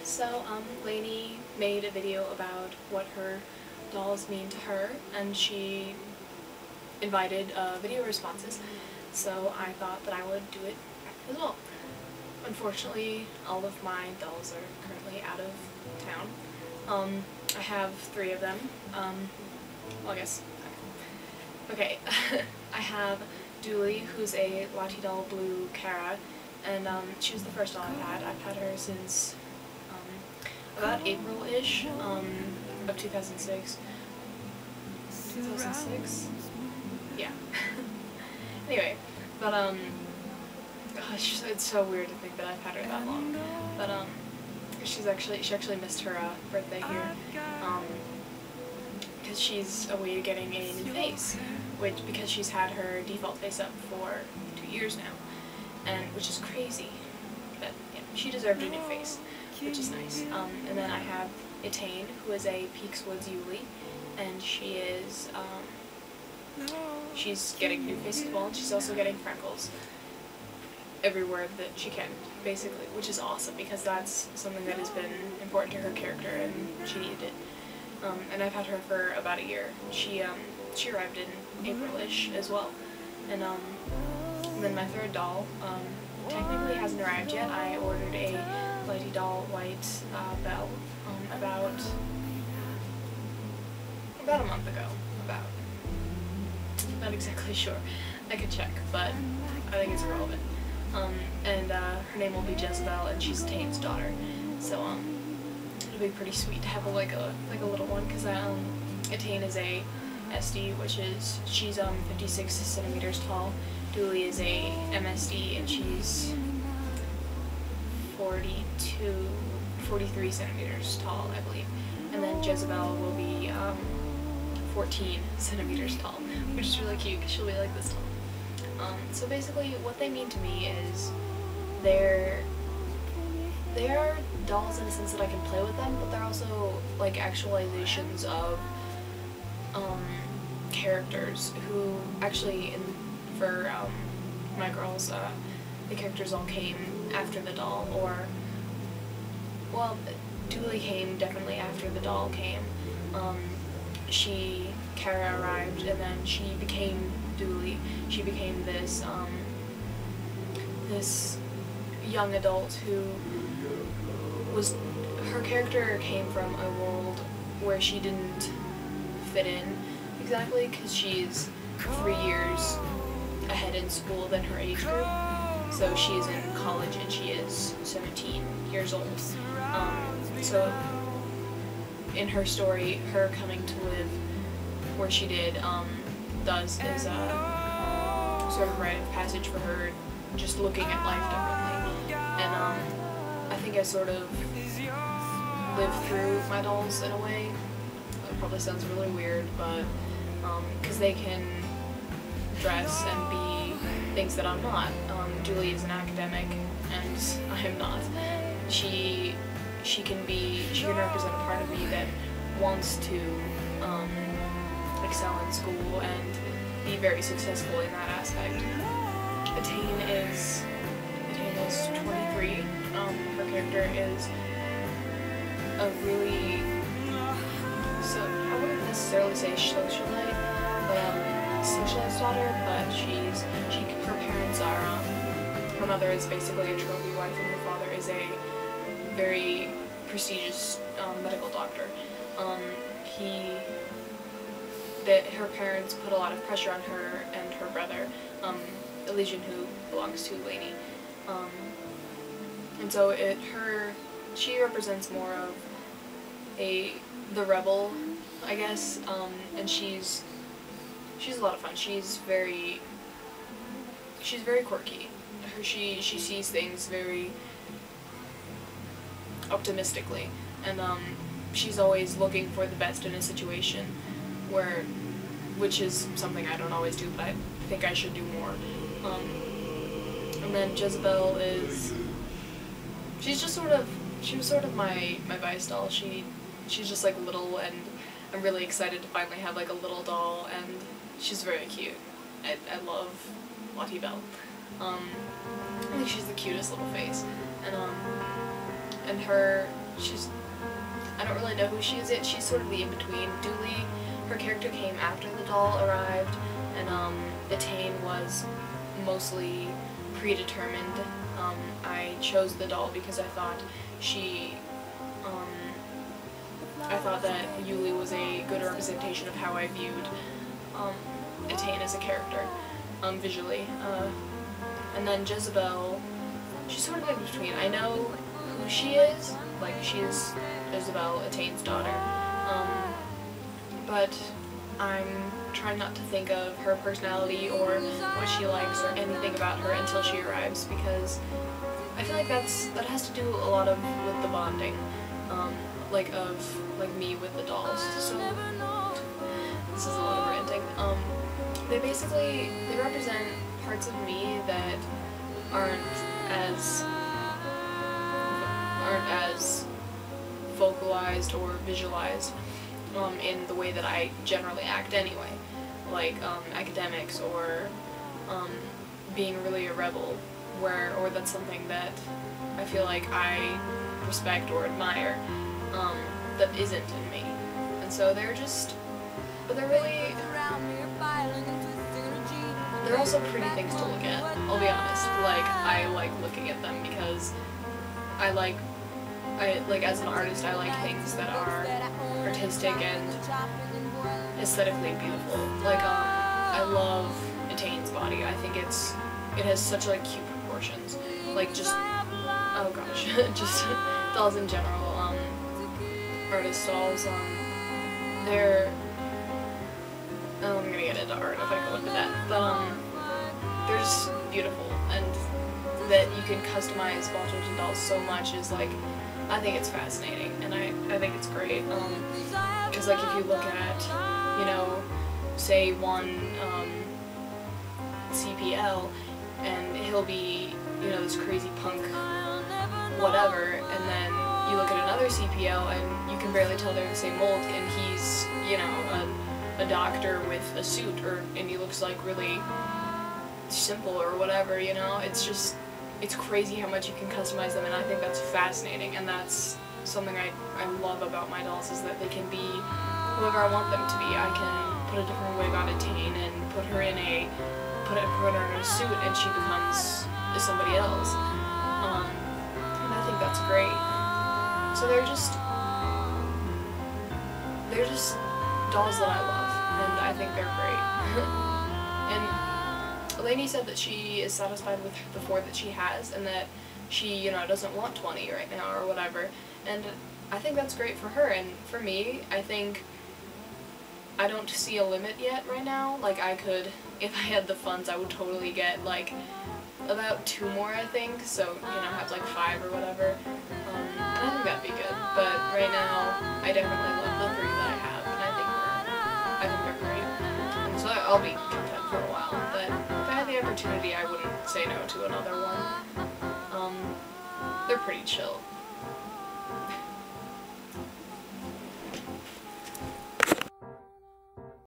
So, Lanie made a video about what her dolls mean to her, and she invited video responses, so I thought that I would do it as well. Unfortunately, all of my dolls are currently out of town. I have 3 of them. Well, I guess. Okay. I have Dooley, who's a Lati doll blue Cara, and she was the first doll I've had. I've had her since about April-ish of 2006. 2006? Yeah. Anyway, but gosh, it's so weird to think that I've had her that long. But she actually missed her birthday here, because she's away getting a new face, because she's had her default face up for 2 years now, and which is crazy. But yeah, she deserved a new face, which is nice. And then I have Etane, who is a Peaks Woods Yuli, and she is she's getting new face as well, and she's also getting freckles everywhere that she can, basically, which is awesome because that's something that has been important to her character and she needed it. And I've had her for about a year. She arrived in April-ish as well. And then my 3rd doll technically hasn't arrived yet. I ordered a Lady Doll White Belle about a month ago. Not exactly sure. I could check, but I think it's irrelevant. And her name will be Jezebel, and she's Tane's daughter. So it'll be pretty sweet to have like a little one, because Etane is a SD, which is she's 56 centimeters tall. Dooley is a MSD, and she's 43 centimeters tall, I believe. And then Jezebel will be 14 centimeters tall, which is really cute because she'll be like this tall. So basically what they mean to me is they are dolls in the sense that I can play with them, but they're also like actualizations of characters who actually, for my girls, the characters all came after the doll, or, well, Dooley came definitely after the doll came. Cara arrived, and then she became Dooley. She became this, this young adult who her character came from a world where she didn't fit in exactly, because she's 3 years ahead in school than her age group. So she is in college and she is 17 years old. So in her story, her coming to live where she did is a sort of rite of passage for her, just looking at life differently. And I think I sort of lived through my dolls in a way. It probably sounds really weird, but because they can dress and be things that I'm not. Julie is an academic, and I am not. She can represent a part of me that wants to excel in school and be very successful in that aspect. Etane is 23. Her character is a really, so I wouldn't necessarily say socialite, socialite's daughter, but her parents are, her mother is basically a trophy wife, and her father is a very prestigious medical doctor. Her parents put a lot of pressure on her and her brother, Elysian, who belongs to Lanie. And so she represents more of the rebel, I guess, and she's a lot of fun. She's very quirky. She sees things very optimistically, and she's always looking for the best in a situation, which is something I don't always do, but I think I should do more. And then Jezebel she was sort of my bias doll. She's just like little, and I'm really excited to finally have like a little doll, and she's very cute. I love Lati Belle. I think she's the cutest little face, and I don't really know who she is yet. She's sort of the in-between. Dooley, her character came after the doll arrived, and Etain was mostly predetermined. I chose the doll because I thought that Yuli was a good representation of how I viewed Etain as a character, visually. And then Jezebel, she's sort of in between. I know who she is, like she is Jezebel, Etain's daughter, but I'm trying not to think of her personality or what she likes or anything about her until she arrives, because I feel like that has to do a lot with the bonding, like me with the dolls. So this is a lot of ranting. They represent parts of me that aren't as vocalized or visualized in the way that I generally act anyway, like academics or being really a rebel, or that's something that I feel like I respect or admire that isn't in me. And so they're also pretty things to look at, I'll be honest. Like, I like looking at them because I like as an artist, I like things that are artistic and aesthetically beautiful. Like, I love Etain's body. I think it has such like cute proportions. Like, just, oh gosh, just dolls in general, artist dolls, they're, I'm gonna get into art if I go into that, but they're just beautiful, and that you can customize Washington dolls so much is like, I think it's fascinating, and I think it's great, because like if you look at, you know, say one CPL, and he'll be, you know, this crazy punk whatever, and then you look at another CPL and you can barely tell they're the same mold, and he's, you know, a doctor with a suit, and he looks like really simple or whatever, you know. It's crazy how much you can customize them, and I think that's fascinating, and that's something I love about my dolls, is that they can be whoever I want them to be. I can put a different wig on Etain and put her in a suit, and she becomes somebody else, and I think that's great. So they're just dolls that I love, and I think they're great. And Lanie said that she is satisfied with the 4 that she has, and that she, you know, doesn't want 20 right now or whatever. And I think that's great for her, and for me, I think I don't see a limit yet right now. Like, I could, if I had the funds, I would totally get, like, about 2 more, I think, so, you know, have, like, 5 or whatever. And I think that'd be good, but right now, I definitely love the 3 that I have, and I think they're great. And so I'll be content for a while, but if I had the opportunity, I wouldn't say no to another one. They're pretty chill.